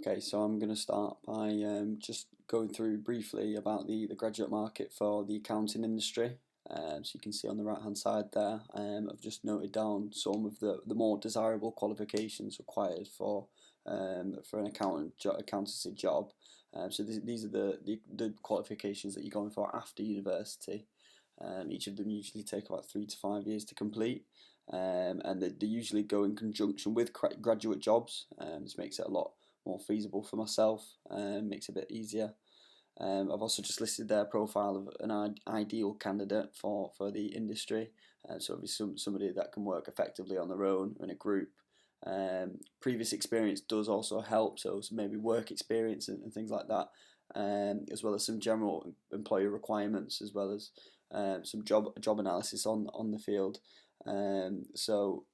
Okay, so I'm going to start by just going through briefly about the graduate market for the accounting industry. So you can see on the right hand side there, I've just noted down some of the more desirable qualifications required for an accountancy job. So these are the qualifications that you're going for after university. Each of them usually take about 3 to 5 years to complete. And they usually go in conjunction with graduate jobs. This makes it a lot more feasible for myself, makes it a bit easier. I've also just listed their profile of an ideal candidate for the industry. So obviously somebody that can work effectively on their own or in a group. Previous experience does also help, so maybe work experience and things like that, as well as some general employer requirements, as well as some job analysis on the field. So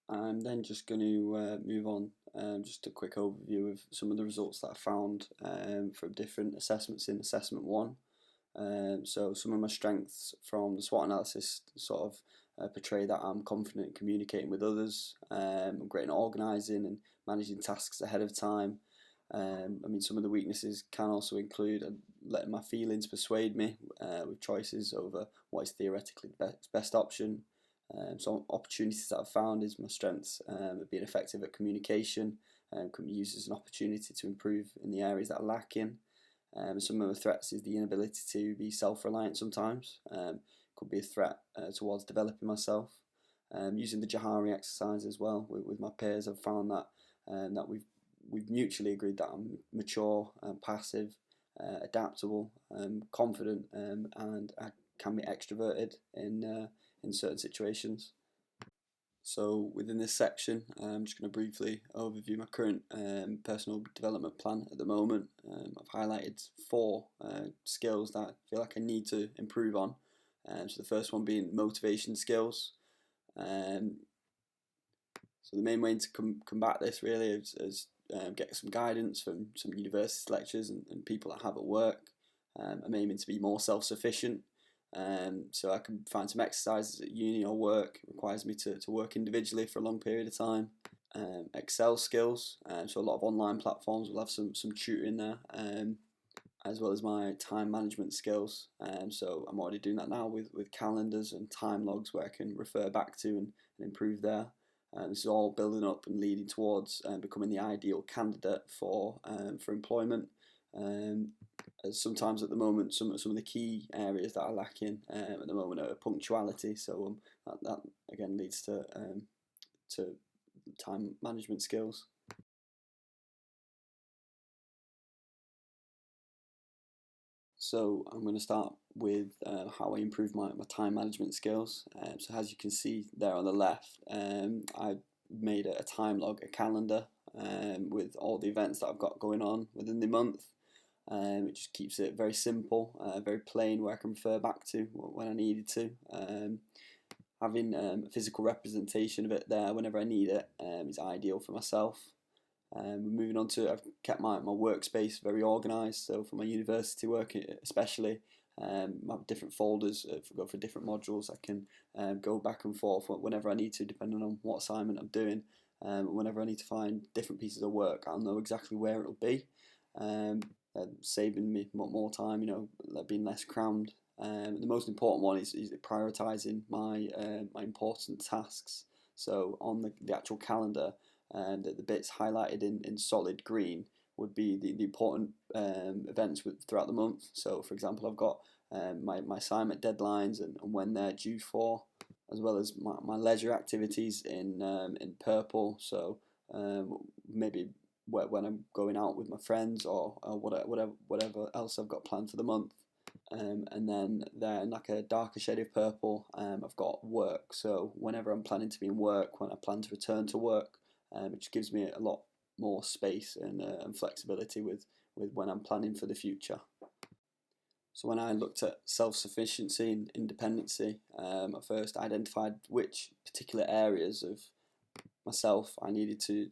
I'm then just going to move on. Just a quick overview of some of the results that I found from different assessments in assessment one. So some of my strengths from the SWOT analysis sort of portray that I'm confident in communicating with others. I'm great in organising and managing tasks ahead of time. Some of the weaknesses can also include letting my feelings persuade me with choices over what is theoretically the best option. Some opportunities that I've found is my strengths of being effective at communication, can be used as an opportunity to improve in the areas that are lacking. Some of the threats is the inability to be self-reliant sometimes. Could be a threat towards developing myself. Using the Johari exercise as well with my peers, I've found that we've mutually agreed that I'm mature, passive, adaptable, confident, and I can be extroverted in certain situations. So within this section, I'm just going to briefly overview my current personal development plan at the moment. I've highlighted 4 skills that I feel like I need to improve on. So the first one being motivation skills. So the main way to combat this really is get some guidance from some university lecturers and people I have at work. I'm aiming to be more self-sufficient. So I can find some exercises at uni or work. It requires me to work individually for a long period of time. Excel skills, so a lot of online platforms will have some tutoring there, as well as my time management skills. So I'm already doing that now with calendars and time logs where I can refer back to and improve there. This is all building up and leading towards becoming the ideal candidate for employment. As sometimes at the moment, some of the key areas that are lacking at the moment are punctuality. So that again leads to time management skills. So I'm going to start with how I improve my time management skills. So as you can see there on the left, I made a time log, a calendar with all the events that I've got going on within the month. It just keeps it very simple, very plain, where I can refer back to when I needed to. Having a physical representation of it there whenever I need it is ideal for myself. Moving on to, I've kept my workspace very organised, so for my university work especially, I have different folders for different modules. I can go back and forth whenever I need to, depending on what assignment I'm doing. Whenever I need to find different pieces of work, I'll know exactly where it'll be, saving me more time, being less crammed. The most important one is prioritising my important tasks. So on the actual calendar, the bits highlighted in solid green would be the important events throughout the month. So for example, I've got my assignment deadlines and when they're due for, as well as my leisure activities in purple. So maybe when I'm going out with my friends or whatever else I've got planned for the month. And then there in like a darker shade of purple, I've got work. So whenever I'm planning to be in work, when I plan to return to work, it just gives me a lot more space and flexibility with when I'm planning for the future. So when I looked at self-sufficiency and independency, I first identified which particular areas of myself I needed to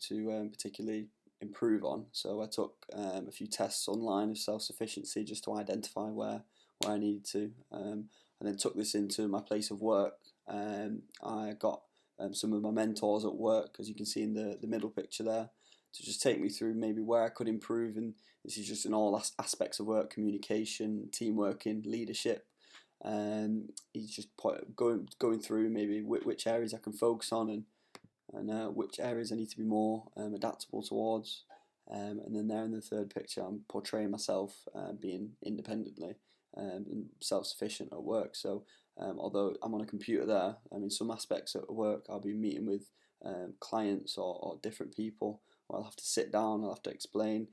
particularly improve on. So I took a few tests online of self-sufficiency just to identify where I needed to, and then took this into my place of work. I got some of my mentors at work, as you can see in the middle picture there. to just take me through maybe where I could improve, and this is just in all aspects of work: communication, team working, leadership. He's just going through maybe which areas I can focus on, and which areas I need to be more adaptable towards. And then there in the third picture, I'm portraying myself being independently and self-sufficient at work. So although I'm on a computer there, I mean, some aspects at work I'll be meeting with clients or different people, where I'll have to sit down, I'll have to explain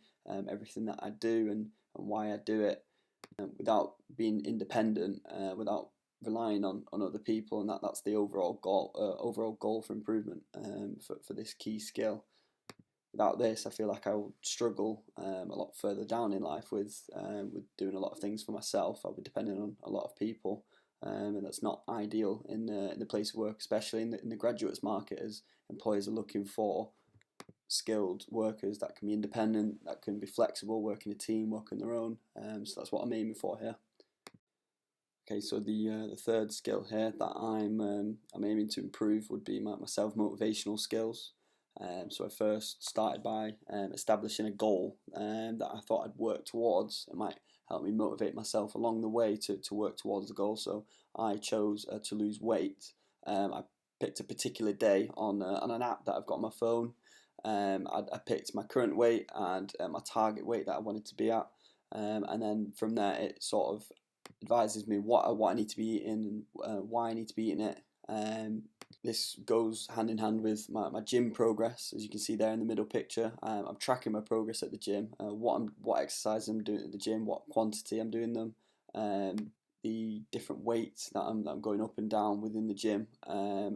everything that I do and why I do it, without being independent, without relying on other people, and that's the overall goal for improvement for this key skill. Without this, I feel like I will struggle a lot further down in life with doing a lot of things for myself. I'll be depending on a lot of people, and that's not ideal in the place of work, especially in the graduates market, as employers are looking for skilled workers that can be independent, that can be flexible, work in a team, work on their own. So that's what I'm aiming for here. Okay, so the third skill here that I'm aiming to improve would be my self-motivational skills. So I first started by establishing a goal that I thought I'd work towards. It might help me motivate myself along the way to work towards the goal. So I chose to lose weight. I picked a particular day on an app that I've got on my phone. I picked my current weight and my target weight that I wanted to be at, and then from there it sort of advises me what I need to be eating and why I need to be eating it. This goes hand in hand with my gym progress, as you can see there in the middle picture. I'm tracking my progress at the gym, what exercise I'm doing at the gym, what quantity I'm doing them, the different weights that I'm going up and down within the gym.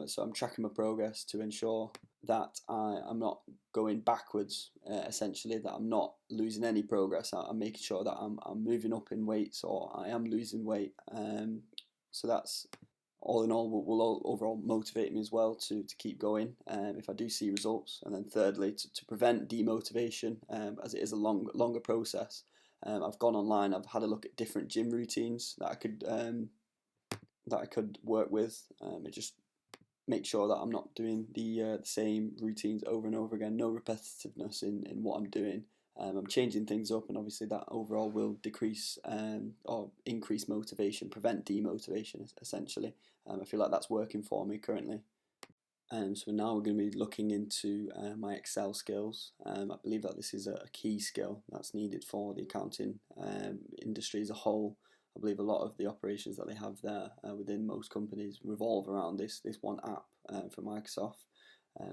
So I'm tracking my progress to ensure that I'm not going backwards, essentially, that I'm not losing any progress. I'm making sure that I'm moving up in weights, or I am losing weight. So that's, all in all, will overall motivate me as well to keep going if I do see results. And then thirdly, to prevent demotivation, as it is a longer process. I've gone online, I've had a look at different gym routines that I could work with. It just make sure that I'm not doing the same routines over and over again, no repetitiveness in what I'm doing. I'm changing things up, and obviously that overall will decrease or increase motivation, prevent demotivation, essentially. I feel like that's working for me currently. So now we're going to be looking into my Excel skills. I believe that this is a key skill that's needed for the accounting industry as a whole. I believe a lot of the operations that they have there within most companies revolve around this one app from Microsoft.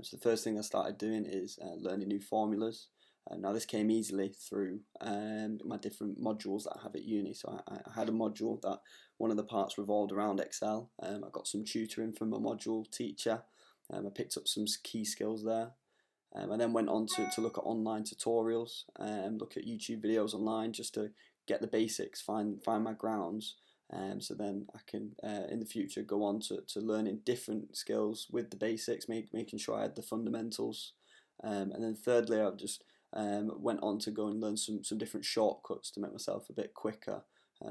So the first thing I started doing is learning new formulas. Now this came easily through my different modules that I have at uni. So I had a module that one of the parts revolved around Excel. I got some tutoring from a module teacher. I picked up some key skills there. I then went on to look at online tutorials and look at YouTube videos online, just to get the basics, find my grounds. So then I can in the future go on to learning different skills with the basics, making sure I had the fundamentals. And then thirdly, I've just went on to go and learn some different shortcuts to make myself a bit quicker.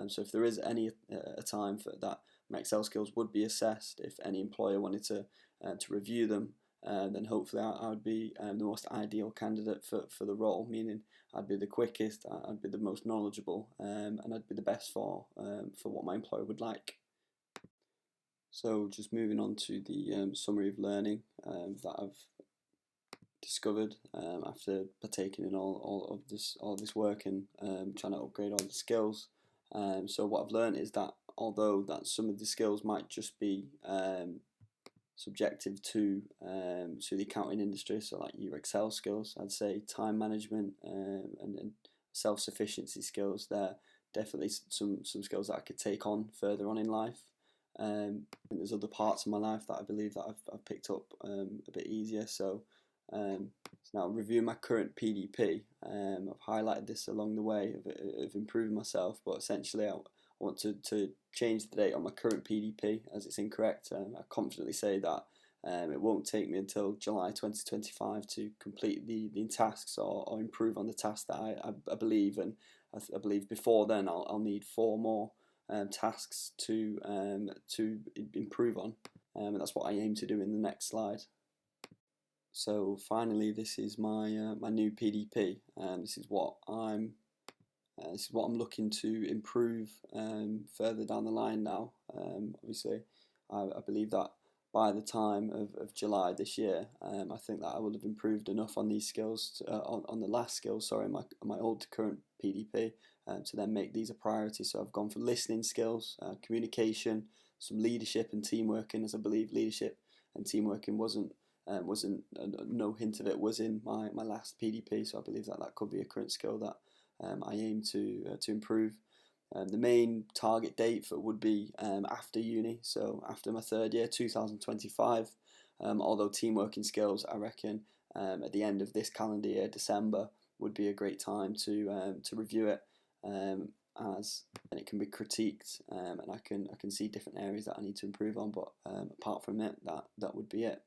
So if there is any a time for that, my Excel skills would be assessed. If any employer wanted to review them, then hopefully I would be the most ideal candidate for the role, meaning I'd be the quickest, I'd be the most knowledgeable, and I'd be the best for what my employer would like. So just moving on to the summary of learning that I've discovered after partaking in all this work and trying to upgrade all the skills. So what I've learned is that although that some of the skills might just be subjective to the accounting industry, so like your Excel skills, I'd say time management and self-sufficiency skills, they're definitely some skills that I could take on further on in life. And there's other parts of my life that I believe that I've picked up a bit easier. So now reviewing my current PDP, I've highlighted this along the way of improving myself, but essentially I want to change the date on my current PDP as it's incorrect. I confidently say that it won't take me until July 2025 to complete the tasks or improve on the tasks that I believe, and I believe before then I'll need 4 more tasks to improve on, and that's what I aim to do in the next slide. So finally, this is my new PDP, and this is what I'm looking to improve further down the line now. Obviously, I believe that by the time of July this year, I think that I will have improved enough on these skills on the last skills. Sorry, my old current PDP, to then make these a priority. So I've gone for listening skills, communication, some leadership and teamwork. And as I believe leadership and teamwork wasn't no hint of it was in my last PDP, so I believe that that could be a current skill that I aim to improve. The main target date for would be after uni, so after my third year, 2025. Although teamwork and skills, I reckon at the end of this calendar year, December, would be a great time to review it, as and it can be critiqued, and I can see different areas that I need to improve on. But apart from it, that would be it.